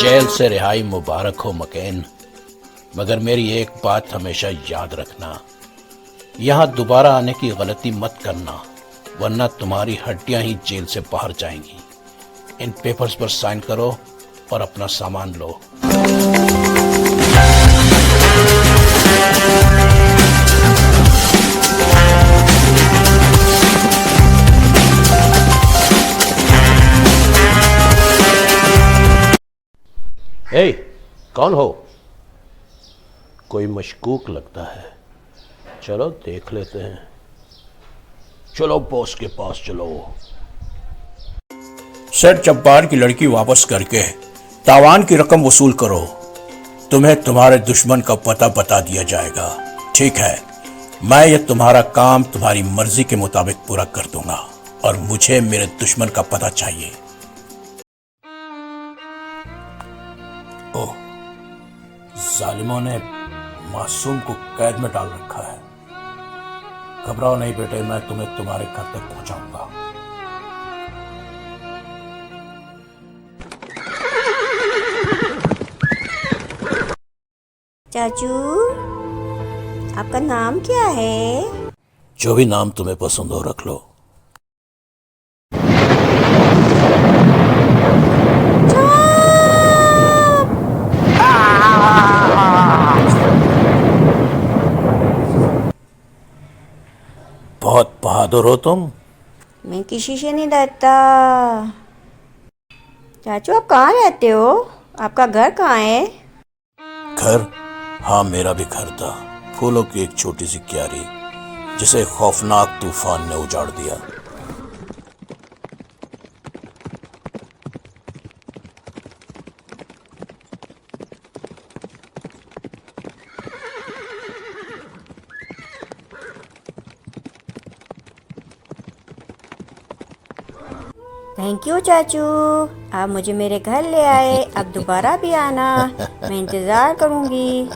Jail से रिहाई मुबारक हो मकैन, मगर मेरी एक बात हमेशा याद रखना, यहाँ दोबारा आने की गलती मत करना, वरना तुम्हारी हड्डियां ही जेल से बाहर जाएंगी। इन पेपर्स पर साइन करो और अपना सामान लो। ए, कौन हो? कोई मशकूक लगता है। चलो देख लेते हैं। चलो बॉस के पास चलो। सेठ जब्बार की लड़की वापस करके तावान की रकम वसूल करो। तुम्हें तुम्हारे दुश्मन का पता बता दिया जाएगा। ठीक है, मैं ये तुम्हारा काम तुम्हारी मर्जी के मुताबिक पूरा कर दूंगा और मुझे मेरे दुश्मन का पता चाहिए। ओह, जालिमों ने मासूम को कैद में डाल रखा है। घबराओ नहीं बेटे, मैं तुम्हें तुम्हारे घर तक पहुंचाऊंगा। चाचू, आपका नाम क्या है? जो भी नाम तुम्हें पसंद हो रख लो। बहुत बहादुर हो तुम। मैं किसी से नहीं डरता। चाचू, आप कहाँ रहते हो? आपका घर कहाँ है? घर? हाँ, मेरा भी घर था। फूलों की एक छोटी सी क्यारी जिसे खौफनाक तूफान ने उजाड़ दिया। थैंक यू चाचू, आप मुझे मेरे घर ले आए। अब दोबारा भी आना, मैं इंतज़ार करूँगी।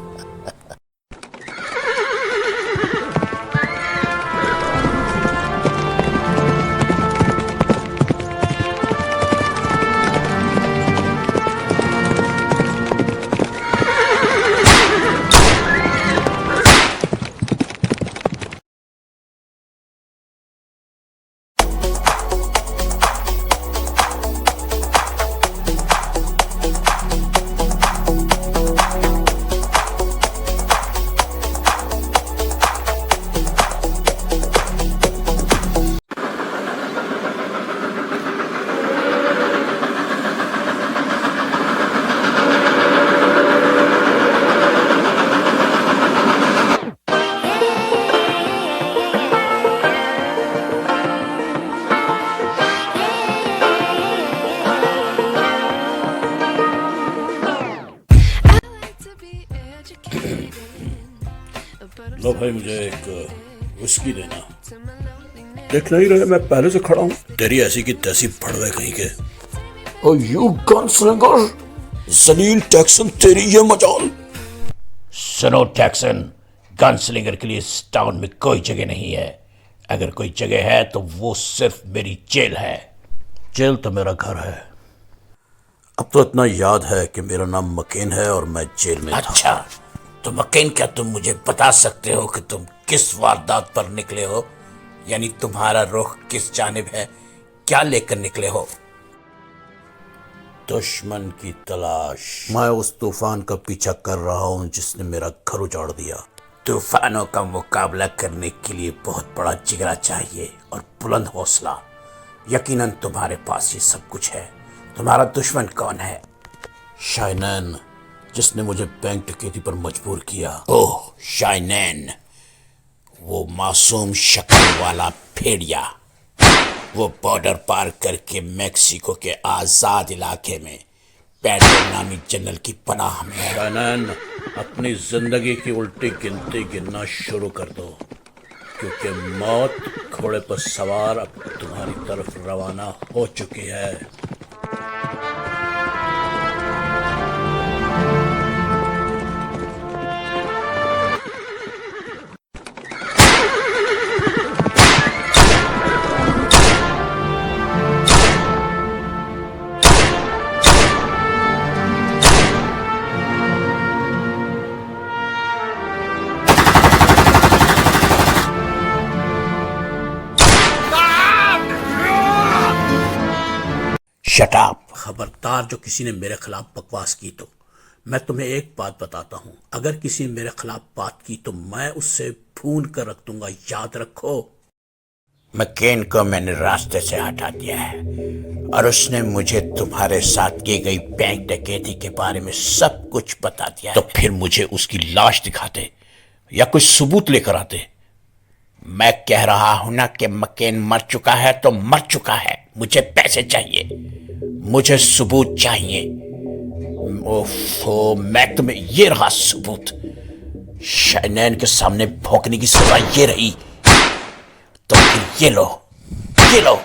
लो भाई, मुझे एक विस्की देना। देख नहीं रहे मैं पहले से खड़ा हूँ। तेरी ऐसी की तैसी भड़वे कहीं के। ओ यू गनस्लिंगर, जलील टैक्सन, तेरी ये मजाल। सुनो टैक्सन, गनस्लिंगर के लिए इस टाउन में कोई जगह नहीं है। अगर कोई जगह है तो वो सिर्फ मेरी जेल है। जेल तो मेरा घर है। अब तो इतना याद है कि मेरा नाम मकेन है और मैं जेल में था। अच्छा, तो मकेन, क्या तुम मुझे बता सकते हो कि तुम किस वारदात पर निकले हो? यानी तुम्हारा रुख किस जानिब है? क्या लेकर निकले हो? दुश्मन की तलाश। मैं उस तूफान का पीछा कर रहा हूं जिसने मेरा घर उजाड़ दिया। तूफानों का मुकाबला करने के लिए बहुत बड़ा जिगरा चाहिए और बुलंद हौसला। यकीनन तुम्हारे पास ये सब कुछ है। तुम्हारा दुश्मन कौन है? शाइनैन, जिसने मुझे बैंक डकैती पर मजबूर किया। ओह शाइनैन, वो मासूम शक्ल वाला भेड़िया। वो बॉर्डर पार करके मेक्सिको के आज़ाद इलाके में पैडो नामी जनरल की पनाह में है। शाइनैन, अपनी जिंदगी की उल्टी गिनती गिनना शुरू कर दो, क्योंकि मौत घोड़े पर सवार अब तुम्हारी तरफ रवाना हो चुकी है। Shut up. खबरदार जो किसी ने मेरे खिलाफ बकवास की तो मैं तुम्हें एक बात बताता हूँ, अगर किसी ने मेरे खिलाफ बात की तो मैं उससे भून कर रख दूंगा, याद रखो। मकेन को मैंने रास्ते से हटा दिया है और उसने मुझे तुम्हारे साथ की गई बैंक डकैती के बारे में सब कुछ बता दिया। तो फिर मुझे उसकी लाश दिखाते या कोई सबूत लेकर आते। मैं कह रहा हूं ना कि मकेन मर चुका है तो मर चुका है। मुझे पैसे चाहिए, मुझे सबूत चाहिए। ओफो, मैं तुम्हें, ये रहा सबूत। शैनैन के सामने भौंकने की सजा ये रही, तो फिर ये लो, ये लो।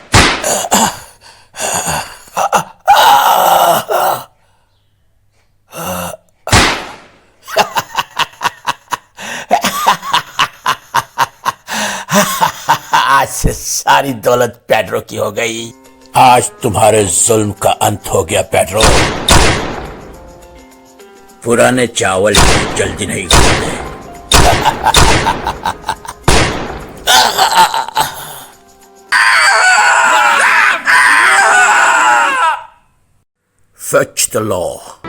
आज से सारी दौलत पेड्रो की हो गई। आज तुम्हारे जुल्म का अंत हो गया पेड्रो। पुराने चावल जल्दी नहीं खाते। Fetch the law.